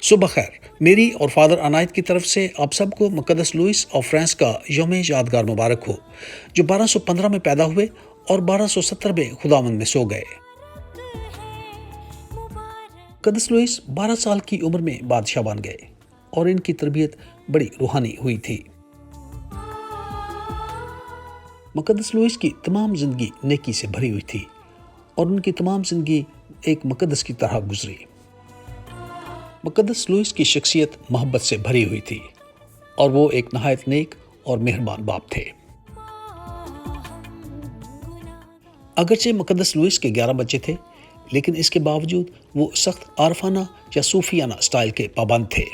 صبح خیر، میری اور فادر عنایت کی طرف سے آپ سب کو مقدس لوئس آف فرانس کا یوم یادگار مبارک ہو، جو 1215 میں پیدا ہوئے اور 1270 میں خداوند میں سو گئے۔ مقدس لوئس 12 سال کی عمر میں بادشاہ بن گئے اور ان کی تربیت بڑی روحانی ہوئی تھی۔ مقدس لوئس کی تمام زندگی نیکی سے بھری ہوئی تھی اور ان کی تمام زندگی ایک مقدس کی طرح گزری۔ مقدس لوئس کی شخصیت محبت سے بھری ہوئی تھی اور وہ ایک نہایت نیک اور مہربان باپ تھے۔ اگرچہ مقدس لوئس کے 11 بچے تھے، لیکن اس کے باوجود وہ سخت عارفانہ یا صوفیانہ سٹائل کے پابند تھے۔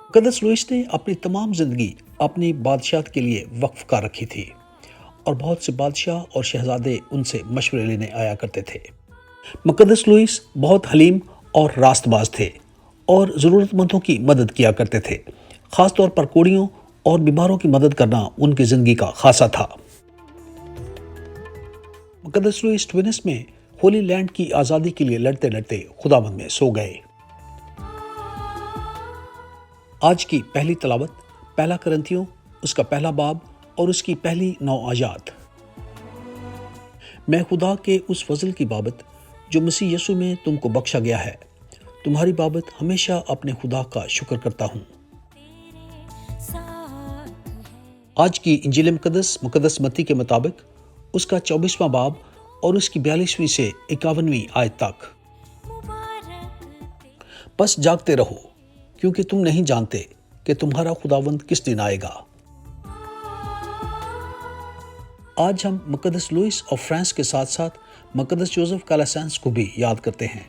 مقدس لوئس نے اپنی تمام زندگی اپنی بادشاہت کے لیے وقف کر رکھی تھی اور بہت سے بادشاہ اور شہزادے ان سے مشورے لینے آیا کرتے تھے۔ مقدس لوئس بہت حلیم اور راست باز تھے اور ضرورت مندوں کی مدد کیا کرتے تھے، خاص طور پر کوڑیوں اور بیماروں کی مدد کرنا ان کی زندگی کا خاصہ تھا۔ مقدس لوئس ٹونس میں ہولی لینڈ کی آزادی کے لیے لڑتے لڑتے خداوند میں سو گئے۔ آج کی پہلی تلاوت پہلا کرنتھیوں اس کا پہلا باب اور اس کی پہلی 9 آیات۔ میں خدا کے اس فضل کی بابت جو مسیح یسوع میں تم کو بخشا گیا ہے، تمہاری بابت ہمیشہ اپنے خدا کا شکر کرتا ہوں۔ آج کی انجیل مقدس متی کے مطابق اس کا 24واں باب اور اس کی 42ویں سے 51ویں آیت تک۔ بس جاگتے رہو، کیونکہ تم نہیں جانتے کہ تمہارا خداوند کس دن آئے گا۔ آج ہم مقدس لوئس آف فرانس کے ساتھ ساتھ مقدس جوزف کالاسینس کو بھی یاد کرتے ہیں،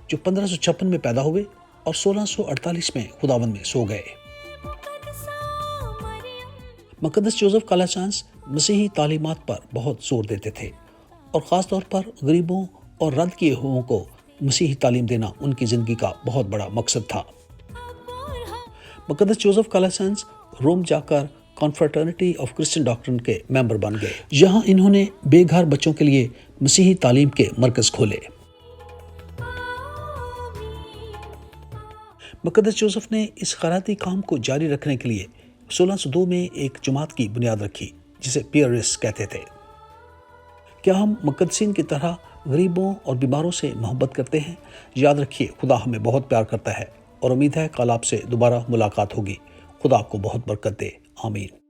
جو 1556 میں پیدا ہوئے اور 1648 میں خداوند میں سو گئے۔ مقدس جوزف کالاسینس مسیحی تعلیمات پر بہت زور دیتے تھے اور خاص طور پر غریبوں اور رد کیے ہوئوں کو مسیحی تعلیم دینا ان کی زندگی کا بہت بڑا مقصد تھا۔ مقدس جوزف کالاسینس روم جا کر کانفریٹرنیٹی آف کرسچن ڈاکٹرن کے ممبر بن گئے، جہاں انہوں نے بے گھر بچوں کے لیے مسیحی تعلیم کے مرکز کھولے۔ مقدس جوزف نے اس خیراتی کام کو جاری رکھنے کے لیے 1602 میں ایک جماعت کی بنیاد رکھی جسے پیئرس کہتے تھے۔ کیا ہم مقدسین کی طرح غریبوں اور بیماروں سے محبت کرتے ہیں؟ یاد رکھیے، خدا ہمیں بہت پیار کرتا ہے اور امید ہے کل آپ سے دوبارہ ملاقات ہوگی۔ خدا آپ کو بہت برکت دے، آمین۔